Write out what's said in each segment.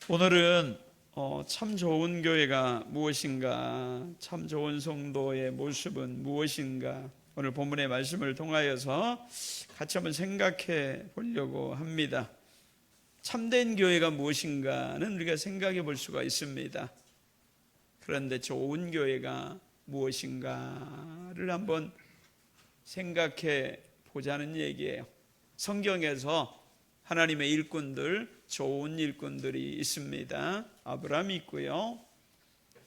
오늘은 참 좋은 교회가 무엇인가, 참 좋은 성도의 모습은 무엇인가, 오늘 본문의 말씀을 통하여서 같이 한번 생각해 보려고 합니다. 참된 교회가 무엇인가는 우리가 생각해 볼 수가 있습니다. 그런데 좋은 교회가 무엇인가를 한번 생각해 보자는 얘기예요. 성경에서 하나님의 일꾼들, 좋은 일꾼들이 있습니다. 아브라함이 있고요,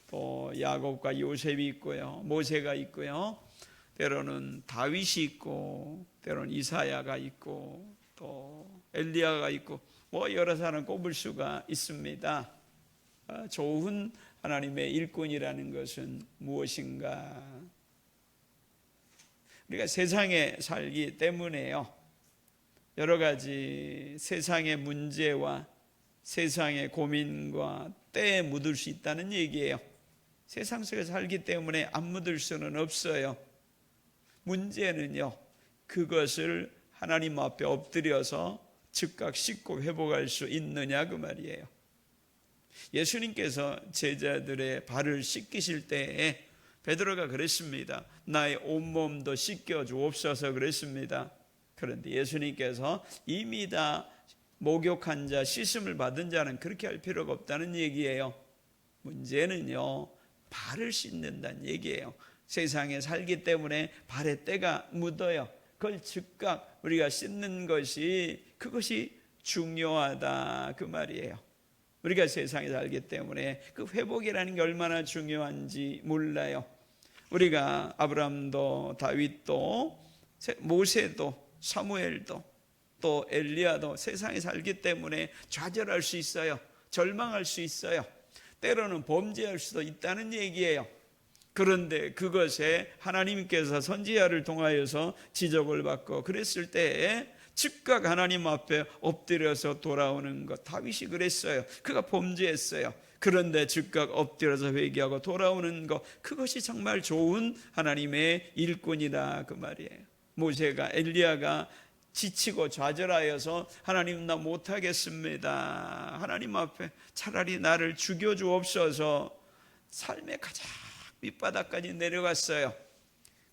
또 야곱과 요셉이 있고요, 모세가 있고요, 때로는 다윗이 있고, 때로는 이사야가 있고, 또 엘리야가 있고, 여러 사람 꼽을 수가 있습니다. 좋은 하나님의 일꾼이라는 것은 무엇인가? 우리가 세상에 살기 때문에요, 여러 가지 세상의 문제와 세상의 고민과 때에 묻을 수 있다는 얘기예요. 세상 속에 살기 때문에 안 묻을 수는 없어요. 문제는요, 그것을 하나님 앞에 엎드려서 즉각 씻고 회복할 수 있느냐, 그 말이에요. 예수님께서 제자들의 발을 씻기실 때에 베드로가 그랬습니다. 나의 온몸도 씻겨 주옵소서 그랬습니다. 그런데 예수님께서 이미 다 목욕한 자, 씻음을 받은 자는 그렇게 할 필요가 없다는 얘기예요. 문제는요, 발을 씻는다는 얘기예요. 세상에 살기 때문에 발에 때가 묻어요. 그걸 즉각 우리가 씻는 것이, 그것이 중요하다, 그 말이에요. 우리가 세상에 살기 때문에 그 회복이라는 게 얼마나 중요한지 몰라요. 우리가 아브라함도 다윗도 모세도 사무엘도 또 엘리야도 세상에 살기 때문에 좌절할 수 있어요. 절망할 수 있어요. 때로는 범죄할 수도 있다는 얘기예요. 그런데 그것에 하나님께서 선지자를 통하여서 지적을 받고 그랬을 때에 즉각 하나님 앞에 엎드려서 돌아오는 것, 다윗이 그랬어요. 그가 범죄했어요. 그런데 즉각 엎드려서 회개하고 돌아오는 것, 그것이 정말 좋은 하나님의 일꾼이다, 그 말이에요. 모세가, 엘리야가 지치고 좌절하여서 하나님, 나 못하겠습니다, 하나님 앞에 차라리 나를 죽여주옵소서, 삶의 가장 밑바닥까지 내려갔어요.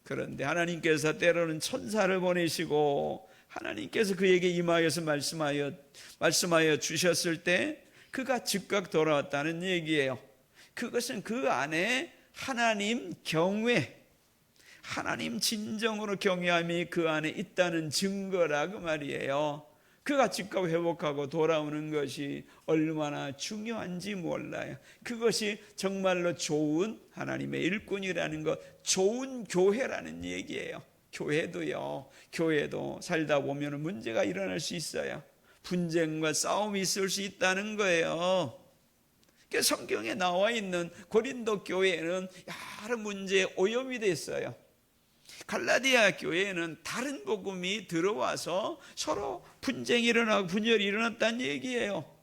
그런데 하나님께서 때로는 천사를 보내시고 하나님께서 그에게 임하여서 말씀하여 주셨을 때 그가 즉각 돌아왔다는 얘기예요. 그것은 그 안에 하나님 경외, 하나님 진정으로 경외함이 그 안에 있다는 증거라, 그 말이에요. 그가 즉각 회복하고 돌아오는 것이 얼마나 중요한지 몰라요. 그것이 정말로 좋은 하나님의 일꾼이라는 것, 좋은 교회라는 얘기예요. 교회도 살다 보면 문제가 일어날 수 있어요. 분쟁과 싸움이 있을 수 있다는 거예요. 성경에 나와 있는 고린도 교회는 여러 문제에 오염이 됐어요. 갈라디아 교회에는 다른 복음이 들어와서 서로 분쟁이 일어나고 분열이 일어났다는 얘기예요.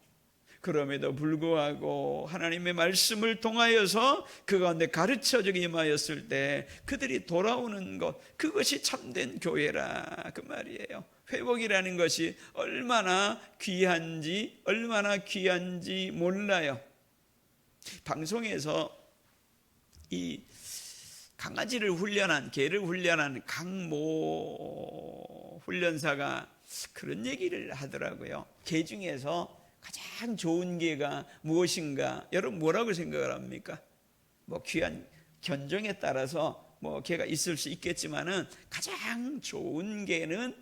그럼에도 불구하고 하나님의 말씀을 통하여서 그 가운데 가르쳐주기 임하였을 때 그들이 돌아오는 것, 그것이 참된 교회라, 그 말이에요. 회복이라는 것이 얼마나 귀한지 몰라요. 방송에서 이 강아지를 훈련한, 개를 훈련한 강모 훈련사가 그런 얘기를 하더라고요. 개 중에서 가장 좋은 개가 무엇인가? 여러분 뭐라고 생각을 합니까? 귀한 견종에 따라서 개가 있을 수 있겠지만은 가장 좋은 개는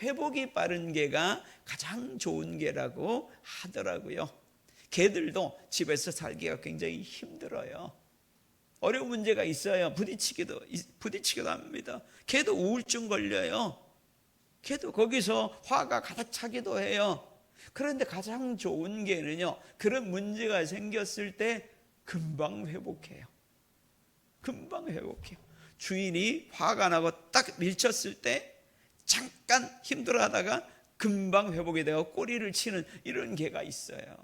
회복이 빠른 개가 가장 좋은 개라고 하더라고요. 개들도 집에서 살기가 굉장히 힘들어요. 어려운 문제가 있어요. 부딪히기도 합니다. 개도 우울증 걸려요. 개도 거기서 화가 가득 차기도 해요. 그런데 가장 좋은 개는요, 그런 문제가 생겼을 때 금방 회복해요. 주인이 화가 나고 딱 밀쳤을 때 잠깐 힘들어하다가 금방 회복이 되고 꼬리를 치는 이런 개가 있어요.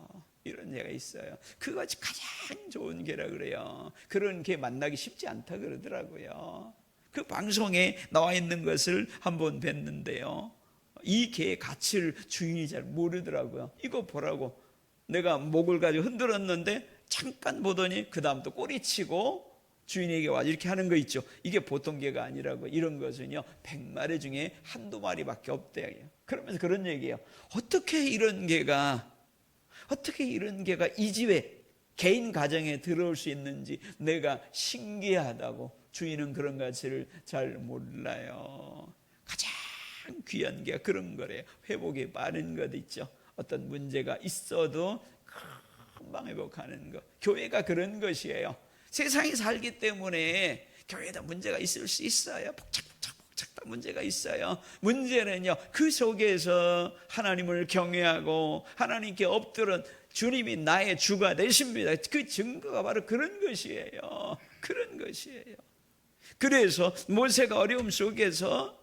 그것이 가장 좋은 개라 그래요. 그런 개 만나기 쉽지 않다 그러더라고요. 그 방송에 나와 있는 것을 한번 뵀는데요, 이 개의 가치를 주인이 잘 모르더라고요. 이거 보라고 내가 목을 가지고 흔들었는데 잠깐 보더니 그 다음 또 꼬리치고 주인에게 와서 이렇게 하는 거 있죠. 이게 보통 개가 아니라고. 이런 것은요 100마리 중에 한두 마리밖에 없대요. 그러면서 그런 얘기예요. 어떻게 이런 개가 이 집에 개인 가정에 들어올 수 있는지 내가 신기하다고. 주인은 그런 가치를 잘 몰라요. 가장 귀한 게 그런 거래요. 회복이 빠른 것 있죠. 어떤 문제가 있어도 금방 회복하는 것. 교회가 그런 것이에요. 세상에 살기 때문에 교회에도 문제가 있을 수 있어요. 복잡 문제가 있어요. 문제는요 그 속에서 하나님을 경외하고 하나님께 엎드린 주님이 나의 주가 되십니다. 그 증거가 바로 그런 것이에요. 그런 것이에요. 그래서 모세가 어려움 속에서,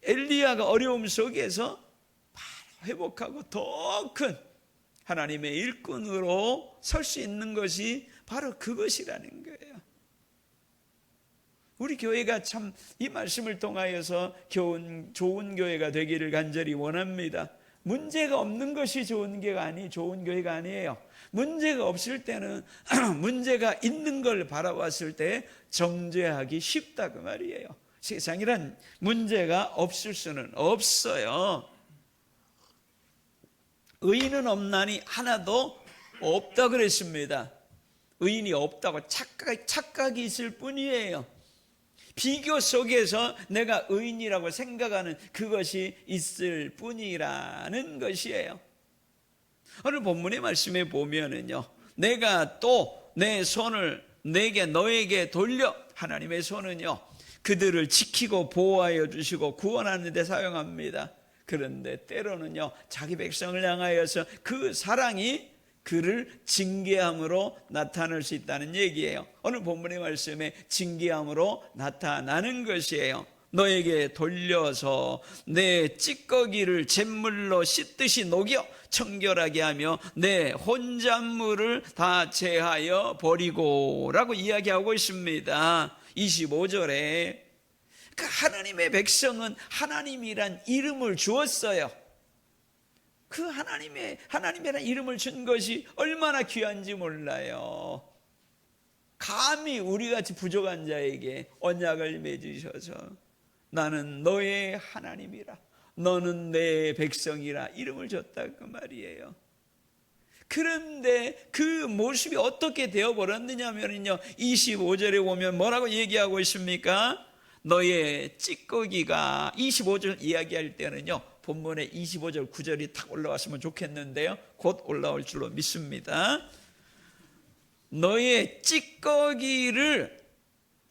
엘리야가 어려움 속에서 바로 회복하고 더 큰 하나님의 일꾼으로 설 수 있는 것이 바로 그것이라는 거예요. 우리 교회가 참 이 말씀을 통하여서 좋은 교회가 되기를 간절히 원합니다. 문제가 없는 것이 좋은 교회가 아니에요. 문제가 없을 때는 문제가 있는 걸 바라봤을 때 정죄하기 쉽다 그 말이에요. 세상이란 문제가 없을 수는 없어요. 의인은 없나니 하나도 없다 그랬습니다. 의인이 없다고 착각이 있을 뿐이에요. 비교 속에서 내가 의인이라고 생각하는 그것이 있을 뿐이라는 것이에요. 오늘 본문의 말씀에 보면은요, 내가 또 내 손을 너에게 돌려. 하나님의 손은요 그들을 지키고 보호하여 주시고 구원하는 데 사용합니다. 그런데 때로는요 자기 백성을 향하여서 그 사랑이 그를 징계함으로 나타날 수 있다는 얘기예요. 오늘 본문의 말씀에 징계함으로 나타나는 것이에요. 너에게 돌려서 내 찌꺼기를 잿물로 씻듯이 녹여 청결하게 하며 내 혼잣물을 다 제하여 버리고 라고 이야기하고 있습니다. 25절에 그 하나님의 백성은 하나님이란 이름을 주었어요. 그 하나님이란 이름을 준 것이 얼마나 귀한지 몰라요. 감히 우리같이 부족한 자에게 언약을 맺으셔서 나는 너의 하나님이라, 너는 내 백성이라 이름을 줬다 그 말이에요. 그런데 그 모습이 어떻게 되어버렸느냐면요 25절에 보면 뭐라고 얘기하고 있습니까? 너의 찌꺼기가 25절 이야기할 때는요 본문에 25절 9절이 탁 올라왔으면 좋겠는데요 곧 올라올 줄로 믿습니다. 너의 찌꺼기를,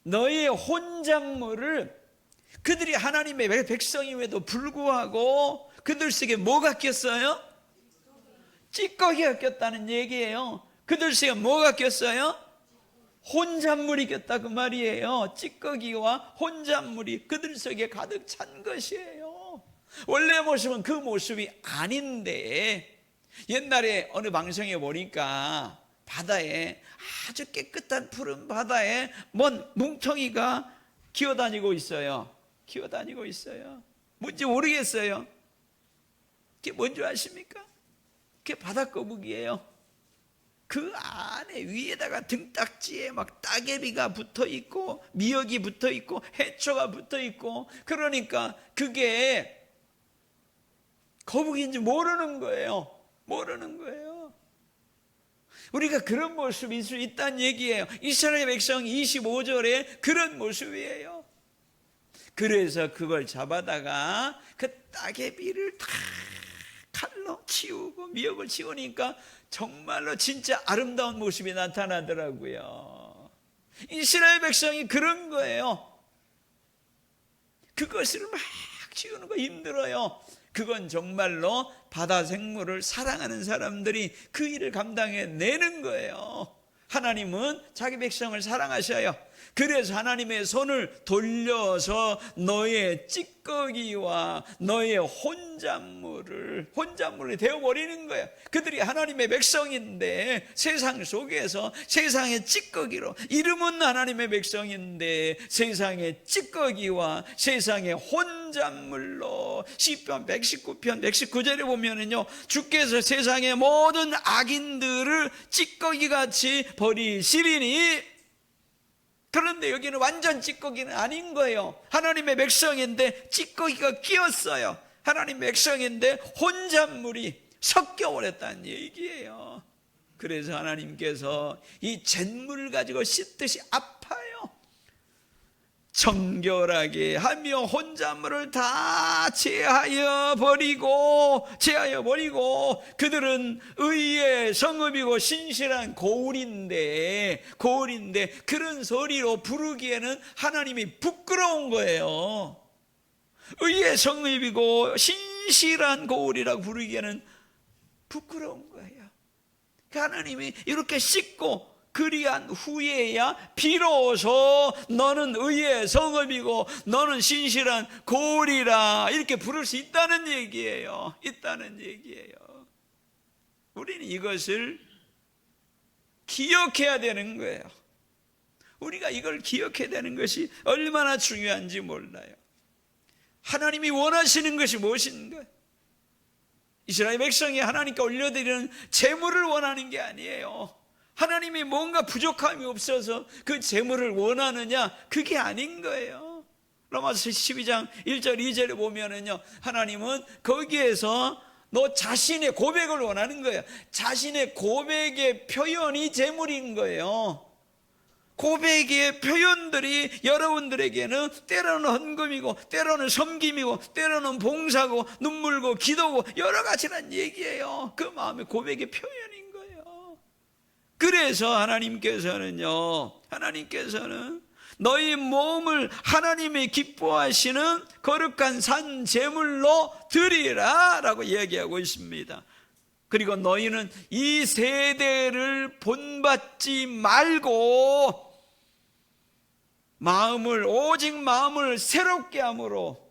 너의 혼잣물을, 그들이 하나님의 백성임에도 불구하고 그들 속에 뭐가 꼈어요? 찌꺼기가 꼈다는 얘기예요. 그들 속에 뭐가 꼈어요? 혼잣물이 꼈다 그 말이에요. 찌꺼기와 혼잣물이 그들 속에 가득 찬 것이에요. 원래 모습은 그 모습이 아닌데, 옛날에 어느 방송에 보니까 바다에, 아주 깨끗한 푸른 바다에 뭔 뭉텅이가 기어다니고 있어요. 뭔지 모르겠어요. 그게 뭔지 아십니까? 그게 바닷거북이에요. 그 안에 위에다가 등딱지에 막 따개비가 붙어 있고 미역이 붙어 있고 해초가 붙어 있고, 그러니까 그게 거북이인지 모르는 거예요. 우리가 그런 모습일 수 있다는 얘기예요. 이스라엘 백성 25절에 그런 모습이에요. 그래서 그걸 잡아다가 그 따개비를 다 칼로 치우고 미역을 치우니까 정말로 진짜 아름다운 모습이 나타나더라고요. 이스라엘 백성이 그런 거예요. 그것을 막 치우는 거 힘들어요. 그건 정말로 바다 생물을 사랑하는 사람들이 그 일을 감당해내는 거예요. 하나님은 자기 백성을 사랑하셔요. 그래서 하나님의 손을 돌려서 너의 찌꺼기와 너의 혼잣물이 되어버리는 거야. 그들이 하나님의 백성인데 세상 속에서 세상의 찌꺼기로, 이름은 하나님의 백성인데 세상의 찌꺼기와 세상의 혼잣물로, 시편 119편 119절에 보면은요, 주께서 세상의 모든 악인들을 찌꺼기같이 버리시리니. 그런데 여기는 완전 찌꺼기는 아닌 거예요. 하나님의 백성인데 찌꺼기가 끼었어요. 하나님의 백성인데 혼잣물이 섞여버렸다는 얘기예요. 그래서 하나님께서 이 잿물 가지고 씻듯이 아파요. 정결하게 하며 혼잣물을 다 제하여 버리고 그들은 의의 성읍이고 신실한 고울인데 그런 소리로 부르기에는 하나님이 부끄러운 거예요. 의의 성읍이고 신실한 고울이라고 부르기에는 부끄러운 거예요. 하나님이 이렇게 씻고 그리한 후에야 비로소 너는 의의 성읍이고 너는 신실한 고울이라 이렇게 부를 수 있다는 얘기예요. 우리는 이것을 기억해야 되는 거예요. 우리가 이걸 기억해야 되는 것이 얼마나 중요한지 몰라요. 하나님이 원하시는 것이 무엇인가? 이스라엘 백성이 하나님께 올려드리는 제물을 원하는 게 아니에요. 하나님이 뭔가 부족함이 없어서 그 제물을 원하느냐? 그게 아닌 거예요. 로마서 12장 1절 2절에 보면은요, 하나님은 거기에서 너 자신의 고백을 원하는 거예요. 자신의 고백의 표현이 제물인 거예요. 고백의 표현들이 여러분들에게는 때로는 헌금이고 때로는 섬김이고 때로는 봉사고 눈물고 기도고 여러 가지란 얘기예요. 그 마음의 고백의 표현인 거예요. 그래서 하나님께서는 너희 몸을 하나님이 기뻐하시는 거룩한 산 제물로 드리라 라고 얘기하고 있습니다. 그리고 너희는 이 세대를 본받지 말고 오직 마음을 새롭게 함으로,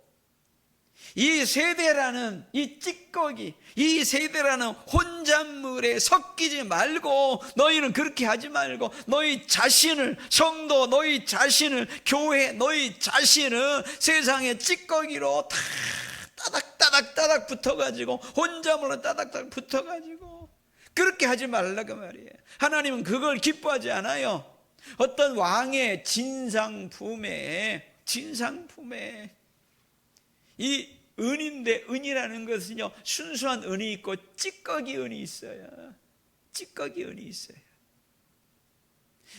이 세대라는 이 찌꺼기, 이 세대라는 혼잣물에 섞이지 말고, 너희는 그렇게 하지 말고 너희 자신을, 성도 너희 자신을, 교회 너희 자신을 세상의 찌꺼기로 다 따닥따닥 붙어가지고, 혼잣물로 따닥따닥 붙어가지고 그렇게 하지 말라고 말이에요. 하나님은 그걸 기뻐하지 않아요. 어떤 왕의 진상품에 이 은인데, 은이라는 것은요, 순수한 은이 있고 찌꺼기 은이 있어요.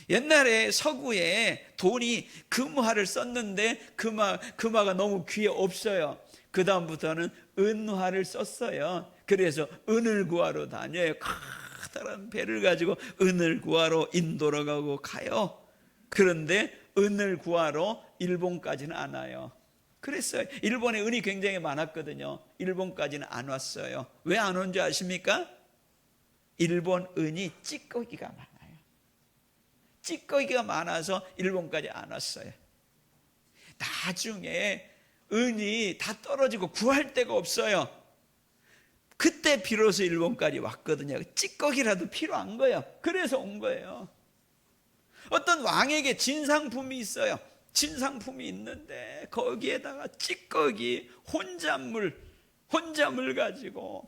옛날에 서구에 돈이 금화를 썼는데 금화가 너무 귀에 없어요. 그 다음부터는 은화를 썼어요. 그래서 은을 구하러 다녀요. 커다란 배를 가지고 은을 구하러 인도로 가고 가요. 그런데 은을 구하러 일본까지는 안 와요. 그랬어요. 일본에 은이 굉장히 많았거든요. 일본까지는 안 왔어요. 왜 안 온 줄 아십니까? 일본 은이 찌꺼기가 많아요. 찌꺼기가 많아서 일본까지 안 왔어요. 나중에 은이 다 떨어지고 구할 데가 없어요. 그때 비로소 일본까지 왔거든요. 찌꺼기라도 필요한 거예요. 그래서 온 거예요. 어떤 왕에게 진상품이 있어요. 진상품이 있는데 거기에다가 찌꺼기, 혼잣물 가지고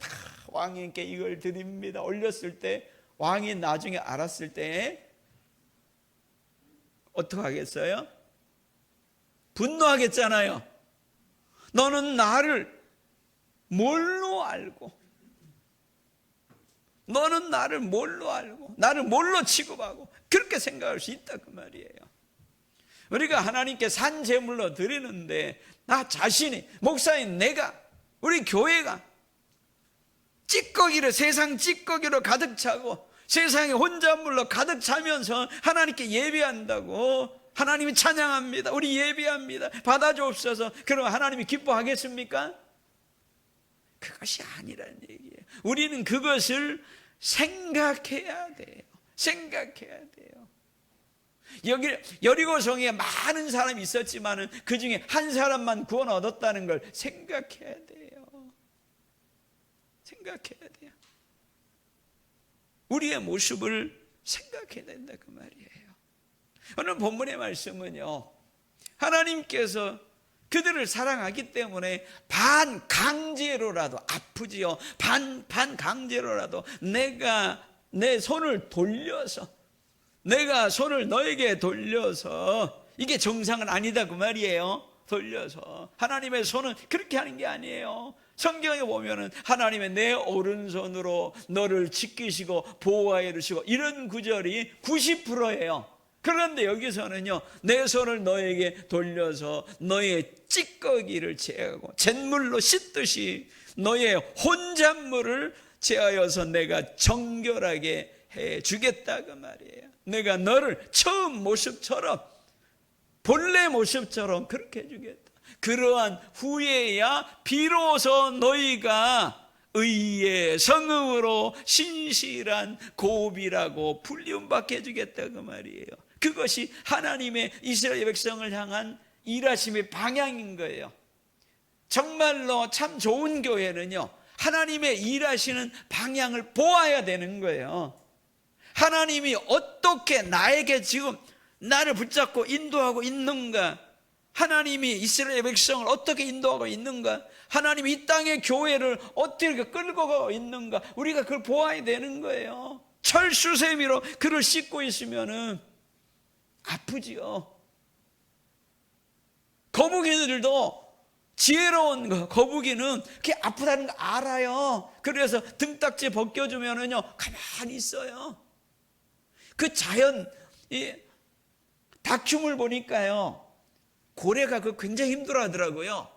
왕에게 이걸 드립니다 올렸을 때, 왕이 나중에 알았을 때 어떻게 하겠어요? 분노하겠잖아요. 너는 나를 뭘로 알고, 나를 뭘로 취급하고, 그렇게 생각할 수 있다 그 말이에요. 우리가 하나님께 산 제물로 드리는데, 나 자신이, 목사인 내가, 우리 교회가 세상 찌꺼기로 가득 차고 세상의 혼잣물로 가득 차면서 하나님께 예배한다고, 하나님이 찬양합니다, 우리 예배합니다, 받아주옵소서, 그럼 하나님이 기뻐하겠습니까? 그것이 아니라는 얘기예요. 우리는 그것을 생각해야 돼요. 여기 여리고성에 많은 사람이 있었지만은 그 중에 한 사람만 구원 얻었다는 걸 생각해야 돼요. 생각해야 돼요. 우리의 모습을 생각해야 된다 그 말이에요. 오늘 본문의 말씀은요, 하나님께서 그들을 사랑하기 때문에 반강제로라도 아프지요. 반강제로라도 내가 내 손을 돌려서, 내가 손을 너에게 돌려서, 이게 정상은 아니다 그 말이에요. 돌려서. 하나님의 손은 그렇게 하는 게 아니에요. 성경에 보면은 하나님의 내 오른손으로 너를 지키시고 보호하여 주시고 이런 구절이 90%예요. 그런데 여기서는요, 내 손을 너에게 돌려서 너의 찌꺼기를 제하고 잿물로 씻듯이 너의 혼잣물을 제하여서 내가 정결하게 해주겠다 그 말이에요. 내가 너를 처음 모습처럼, 본래 모습처럼 그렇게 해주겠다. 그러한 후에야 비로소 너희가 의의 성읍으로 신실한 고비라고 불리움받게 해주겠다 그 말이에요. 그것이 하나님의 이스라엘 백성을 향한 일하심의 방향인 거예요. 정말로 참 좋은 교회는요, 하나님의 일하시는 방향을 보아야 되는 거예요. 하나님이 어떻게 나에게 지금 나를 붙잡고 인도하고 있는가? 하나님이 이스라엘 백성을 어떻게 인도하고 있는가? 하나님이 이 땅의 교회를 어떻게 끌고 가고 있는가? 우리가 그걸 보아야 되는 거예요. 철수세미로 그를 씻고 있으면은 아프지요. 거북이들도 지혜로운 거북이는 그게 아프다는 거 알아요. 그래서 등딱지 벗겨주면은요, 가만히 있어요. 그 자연, 이 다큐물 보니까요, 고래가 그 굉장히 힘들어 하더라고요.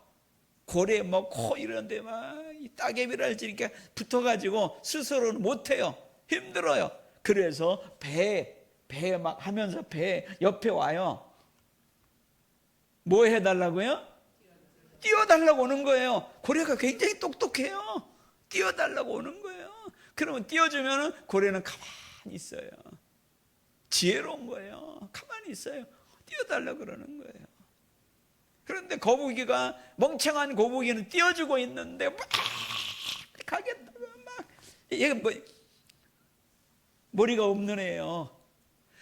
고래 뭐 코 이런데 막 따개비랄지 이렇게 붙어가지고 스스로는 못해요. 힘들어요. 그래서 배 막 하면서 배 옆에 와요. 뭐 해달라고요? 띄워달라고 오는 거예요. 고래가 굉장히 똑똑해요. 띄워달라고 오는 거예요. 그러면 띄워주면 고래는 가만히 있어요. 지혜로운 거예요. 가만히 있어요. 띄워달라고 그러는 거예요. 그런데 거북이가, 멍청한 거북이는 띄워주고 있는데 막 가겠다고 막, 얘가 뭐 머리가 없는 애예요.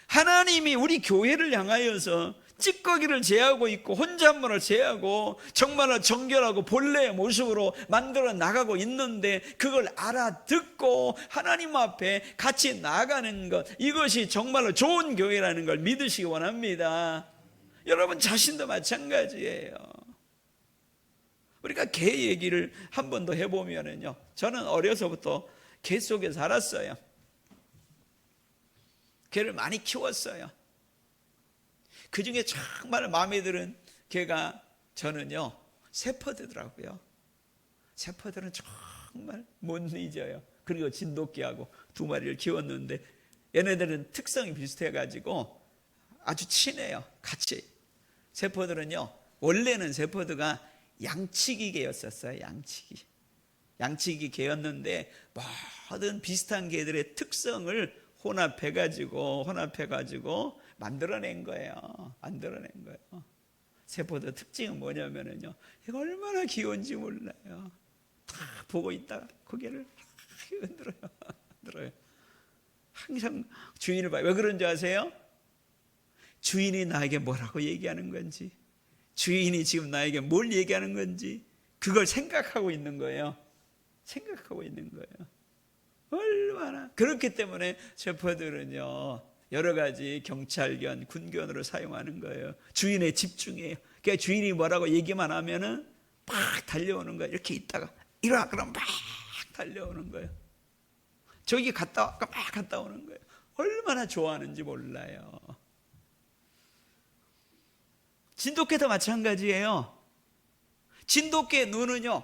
하나님이 우리 교회를 향하여서 찌꺼기를 제하고 있고 혼잣말을 제하고 정말로 정결하고 본래의 모습으로 만들어 나가고 있는데, 그걸 알아듣고 하나님 앞에 같이 나가는 것, 이것이 정말로 좋은 교회라는 걸 믿으시기 원합니다. 여러분 자신도 마찬가지예요. 우리가 개 얘기를 한 번 더 해보면은요, 저는 어려서부터 개 속에 살았어요. 개를 많이 키웠어요. 그 중에 정말 마음에 드는 개가 저는요, 세퍼드더라고요. 세퍼드는 정말 못 잊어요. 그리고 진돗개하고 두 마리를 키웠는데 얘네들은 특성이 비슷해가지고 아주 친해요. 같이. 세퍼드는요, 원래는 세퍼드가 양치기 개였었어요. 양치기 개였는데 모든 비슷한 개들의 특성을 혼합해가지고 만들어낸 거예요. 세포드 특징은 뭐냐면요, 이거 얼마나 귀여운지 몰라요. 다 보고 있다가 고개를 흔들어요. 항상 주인을 봐요. 왜 그런지 아세요? 주인이 나에게 뭐라고 얘기하는 건지, 주인이 지금 나에게 뭘 얘기하는 건지, 그걸 생각하고 있는 거예요. 얼마나. 그렇기 때문에 셰퍼들은요, 여러 가지 경찰견, 군견으로 사용하는 거예요. 주인에 집중해요. 그러니까 주인이 뭐라고 얘기만 하면은 막 달려오는 거예요. 이렇게 있다가 이리와 그럼 막 달려오는 거예요. 저기 갔다 와, 막 갔다 오는 거예요. 얼마나 좋아하는지 몰라요. 진돗개도 마찬가지예요. 진돗개의 눈은요,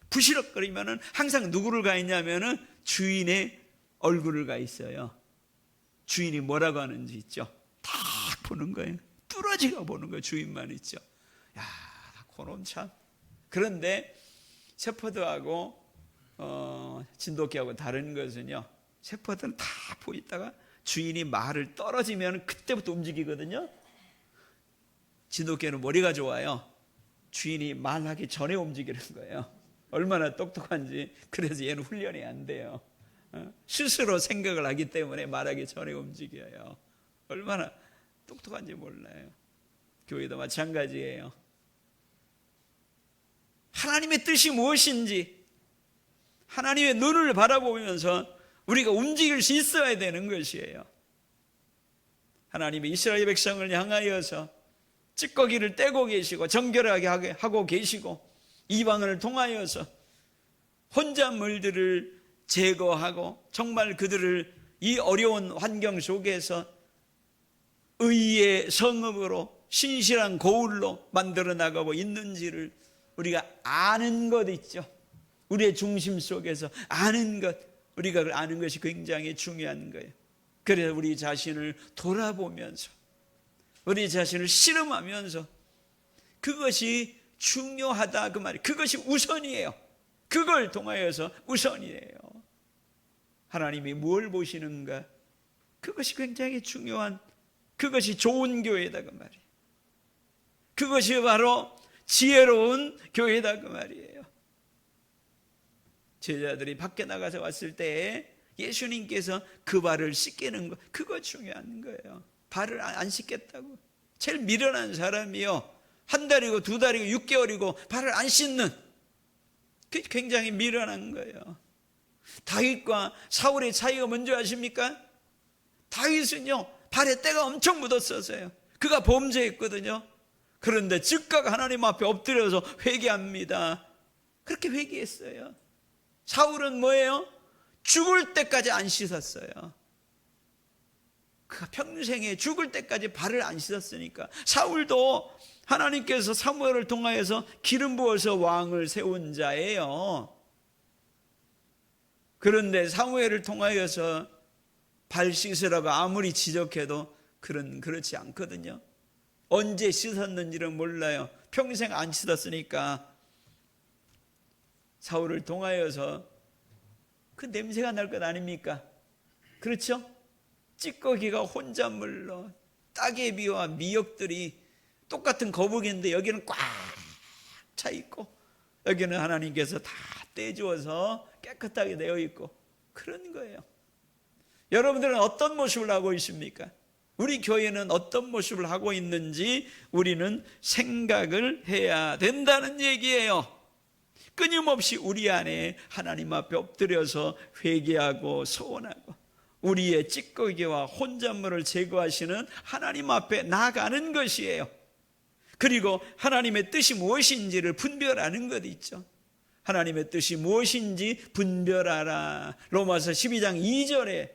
부시럭거리면은 항상 누구를 가 있냐면은 주인의 얼굴을 가 있어요. 주인이 뭐라고 하는지 있죠. 다 보는 거예요. 뚫어지가 보는 거예요. 주인만 있죠. 야, 그놈 참. 그런데 셰퍼드하고 진돗개하고 다른 것은요, 셰퍼드는 다 보이다가 주인이 말을 떨어지면 그때부터 움직이거든요. 진돗개는 머리가 좋아요. 주인이 말하기 전에 움직이는 거예요. 얼마나 똑똑한지. 그래서 얘는 훈련이 안 돼요. 스스로 생각을 하기 때문에 말하기 전에 움직여요. 얼마나 똑똑한지 몰라요. 교회도 마찬가지예요. 하나님의 뜻이 무엇인지 하나님의 눈을 바라보면서 우리가 움직일 수 있어야 되는 것이에요. 하나님이 이스라엘 백성을 향하여서 찌꺼기를 떼고 계시고 정결하게 하고 계시고 이방을 통하여서 혼잣물들을 제거하고 정말 그들을 이 어려운 환경 속에서 의의 성읍으로 신실한 고을로 만들어 나가고 있는지를 우리가 아는 것 있죠. 우리의 중심 속에서 아는 것, 우리가 아는 것이 굉장히 중요한 거예요. 그래서 우리 자신을 돌아보면서 우리 자신을 씨름하면서 그것이 중요하다 그 말이에요. 그것이 우선이에요. 그걸 통하여서 우선이에요. 하나님이 뭘 보시는가? 그것이 굉장히 중요한, 그것이 좋은 교회다 그 말이에요. 그것이 바로 지혜로운 교회다 그 말이에요. 제자들이 밖에 나가서 왔을 때 예수님께서 그 발을 씻기는 거, 그거 중요한 거예요. 발을 안 씻겠다고. 제일 미련한 사람이요, 한 달이고 두 달이고 6개월이고 발을 안 씻는, 그게 굉장히 미련한 거예요. 다윗과 사울의 차이가 뭔지 아십니까? 다윗은요 발에 때가 엄청 묻었었어요. 그가 범죄했거든요. 그런데 즉각 하나님 앞에 엎드려서 회개합니다. 그렇게 회개했어요. 사울은 뭐예요? 죽을 때까지 안 씻었어요. 그가 평생에 죽을 때까지 발을 안 씻었으니까. 사울도 하나님께서 사무엘을 통하여서 기름 부어서 왕을 세운 자예요. 그런데 사무엘을 통하여서 발 씻으라고 아무리 지적해도 그렇지 않거든요. 언제 씻었는지는 몰라요. 평생 안 씻었으니까. 사울을 통하여서 그 냄새가 날 것 아닙니까? 그렇죠? 찌꺼기가 혼잣물로, 따개비와 미역들이 똑같은 거북인데 여기는 꽉 차 있고 여기는 하나님께서 다 떼주어서 깨끗하게 되어 있고, 그런 거예요. 여러분들은 어떤 모습을 하고 있습니까? 우리 교회는 어떤 모습을 하고 있는지 우리는 생각을 해야 된다는 얘기예요. 끊임없이 우리 안에 하나님 앞에 엎드려서 회개하고 소원하고 우리의 찌꺼기와 혼잣물을 제거하시는 하나님 앞에 나아가는 것이에요. 그리고 하나님의 뜻이 무엇인지를 분별하는 것 있죠. 하나님의 뜻이 무엇인지 분별하라. 로마서 12장 2절에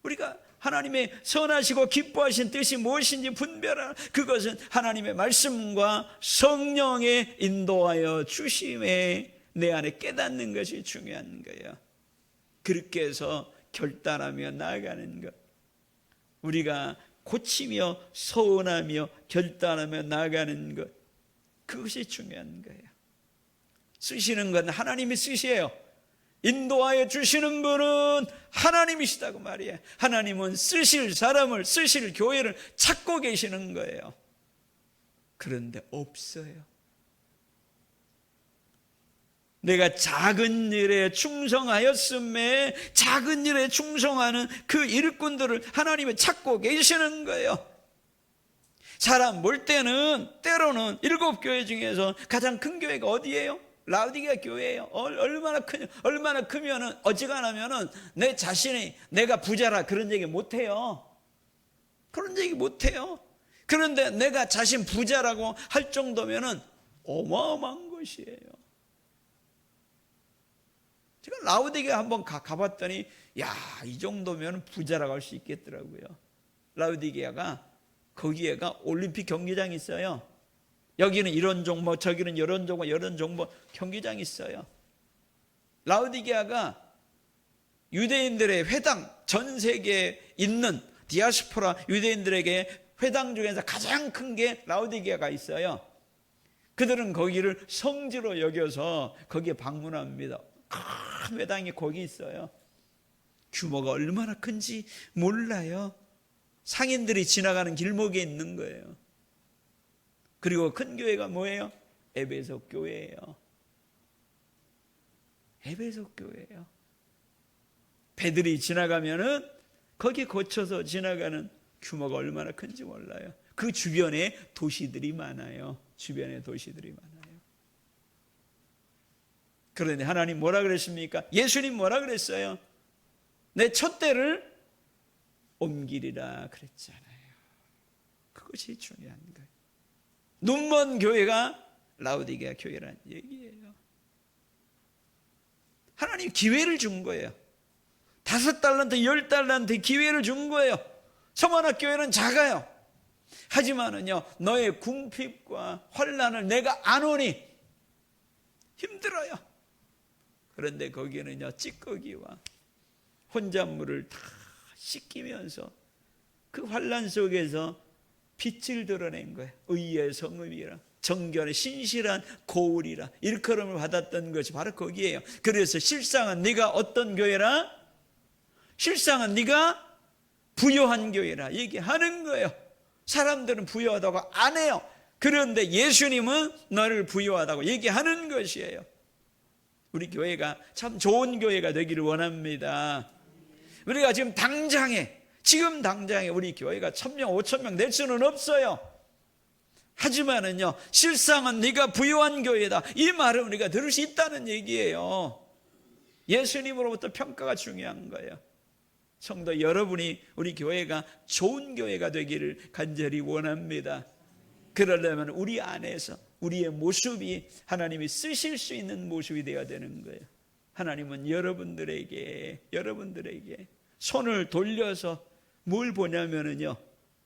우리가 하나님의 선하시고 기뻐하신 뜻이 무엇인지 분별하라. 그것은 하나님의 말씀과 성령의 인도하여 주심에 내 안에 깨닫는 것이 중요한 거예요. 그렇게 해서 결단하며 나아가는 것, 우리가 고치며 서운하며 결단하며 나아가는 것, 그것이 중요한 거예요. 쓰시는 건 하나님이 쓰시에요. 인도하여 주시는 분은 하나님이시다고 말이에요. 하나님은 쓰실 사람을, 쓰실 교회를 찾고 계시는 거예요. 그런데 없어요. 내가 작은 일에 충성하였음에 작은 일에 충성하는 그 일꾼들을 하나님이 찾고 계시는 거예요. 사람 볼 때는 때로는 7교회 중에서 가장 큰 교회가 어디예요? 라우디게아 교회예요. 얼마나 크면은, 어지간하면은 내 자신이 내가 부자라 그런 얘기 못해요. 그런 얘기 못해요. 그런데 내가 자신 부자라고 할 정도면은 어마어마한 것이에요. 제가 라우디게아 한번 가봤더니 이 정도면 부자라고 할 수 있겠더라고요. 라우디게아가, 거기에가 올림픽 경기장이 있어요. 여기는 이런 종목, 저기는 이런 종목 경기장이 있어요. 라우디게아가 유대인들의 회당, 전 세계에 있는 디아스포라 유대인들에게 회당 중에서 가장 큰 게 라우디게아가 있어요. 그들은 거기를 성지로 여겨서 거기에 방문합니다. 큰 회당이 거기 있어요. 규모가 얼마나 큰지 몰라요. 상인들이 지나가는 길목에 있는 거예요. 그리고 큰 교회가 뭐예요? 에베소 교회예요. 에베소 교회예요. 배들이 지나가면은 거기 거쳐서 지나가는 규모가 얼마나 큰지 몰라요. 그 주변에 도시들이 많아요. 주변에 도시들이 많아요. 그런데 하나님 뭐라 그랬습니까? 예수님 뭐라 그랬어요? 내 촛대를 옮기리라 그랬잖아요. 그것이 중요한 거예요. 눈먼 교회가 라오디게아 교회란 얘기예요. 하나님 기회를 준 거예요. 5달란트, 10달란트 기회를 준 거예요. 성원학교회는 작아요. 하지만은요, 너의 궁핍과 환난을 내가 아노니 힘들어요. 그런데 거기는요, 찌꺼기와 혼잣물을 다 씻기면서 그 환난 속에서 빛을 드러낸 거예요. 의의 성읍이라, 정결의 신실한 고울이라 일컬음을 받았던 것이 바로 거기에요. 그래서 실상은 네가 어떤 교회라? 실상은 네가 부요한 교회라 얘기하는 거예요. 사람들은 부요하다고 안 해요. 그런데 예수님은 너를 부요하다고 얘기하는 것이에요. 우리 교회가 참 좋은 교회가 되기를 원합니다. 우리가 지금 당장에 우리 교회가 1,000명, 5,000명 될 수는 없어요. 하지만은요, 실상은 네가 부요한 교회다. 이 말을 우리가 들을 수 있다는 얘기예요. 예수님으로부터 평가가 중요한 거예요. 성도 여러분이 우리 교회가 좋은 교회가 되기를 간절히 원합니다. 그러려면 우리 안에서 우리의 모습이 하나님이 쓰실 수 있는 모습이 되어야 되는 거예요. 하나님은 여러분들에게 손을 돌려서 뭘 보냐면은요,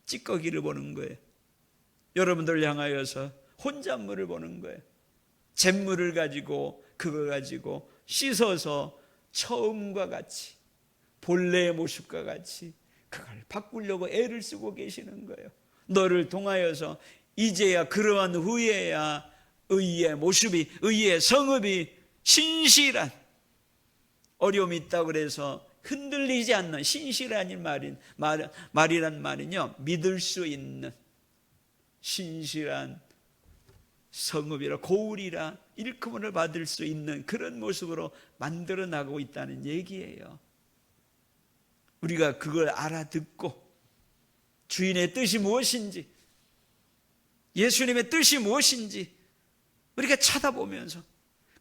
찌꺼기를 보는 거예요. 여러분들을 향하여서 혼잣물을 보는 거예요. 잿물을 가지고 그거 가지고 씻어서 처음과 같이 본래의 모습과 같이 그걸 바꾸려고 애를 쓰고 계시는 거예요. 너를 통하여서 이제야 그러한 후에야 의의 모습이, 의의 성읍이 신실한, 어려움이 있다고 그래서 흔들리지 않는 신실한 말이란 말은요, 믿을 수 있는 신실한 성읍이라 고울이라 일컬음을 받을 수 있는 그런 모습으로 만들어 나가고 있다는 얘기예요. 우리가 그걸 알아듣고 주인의 뜻이 무엇인지, 예수님의 뜻이 무엇인지 우리가 쳐다보면서,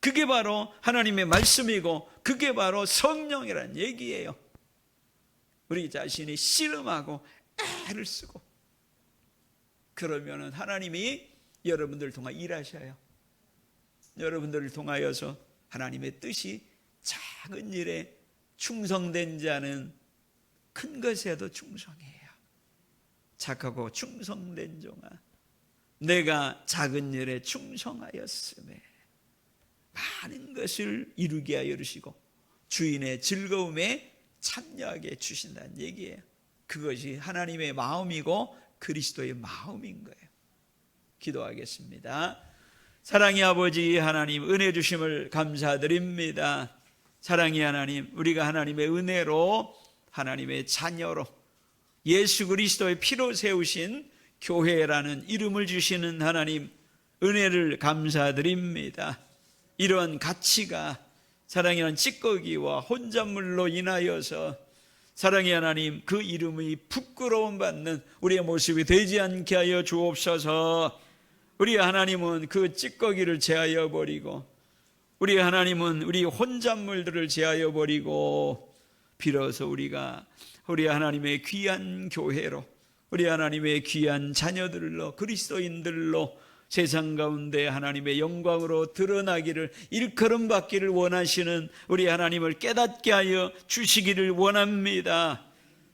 그게 바로 하나님의 말씀이고 그게 바로 성령이라는 얘기예요. 우리 자신이 씨름하고 애를 쓰고 그러면은 하나님이 여러분들을 통해 일하셔요. 여러분들을 통하여서 하나님의 뜻이 작은 일에 충성된 자는 큰 것에도 충성해요. 착하고 충성된 종아, 내가 작은 일에 충성하였음에 많은 것을 이루게 하여 주시고 주인의 즐거움에 참여하게 해 주신다는 얘기예요. 그것이 하나님의 마음이고 그리스도의 마음인 거예요. 기도하겠습니다. 사랑의 아버지 하나님, 은혜 주심을 감사드립니다. 사랑의 하나님, 우리가 하나님의 은혜로, 하나님의 자녀로 예수 그리스도의 피로 세우신 교회라는 이름을 주시는 하나님, 은혜를 감사드립니다. 이러한 가치가 사랑의 하나님 찌꺼기와 혼잣물로 인하여서 사랑의 하나님 그 이름이 부끄러움 받는 우리의 모습이 되지 않게 하여 주옵소서. 우리 하나님은 그 찌꺼기를 제하여 버리고, 우리 하나님은 우리 혼잣물들을 제하여 버리고, 비로소 우리가 우리 하나님의 귀한 교회로, 우리 하나님의 귀한 자녀들로, 그리스도인들로 세상 가운데 하나님의 영광으로 드러나기를, 일컬음 받기를 원하시는 우리 하나님을 깨닫게 하여 주시기를 원합니다.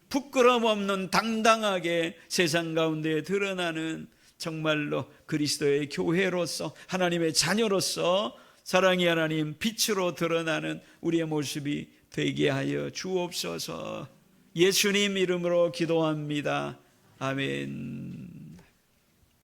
부끄러움 없는 당당하게 세상 가운데 드러나는 정말로 그리스도의 교회로서, 하나님의 자녀로서 사랑의 하나님 빛으로 드러나는 우리의 모습이 되게 하여 주옵소서. 예수님 이름으로 기도합니다. 아멘.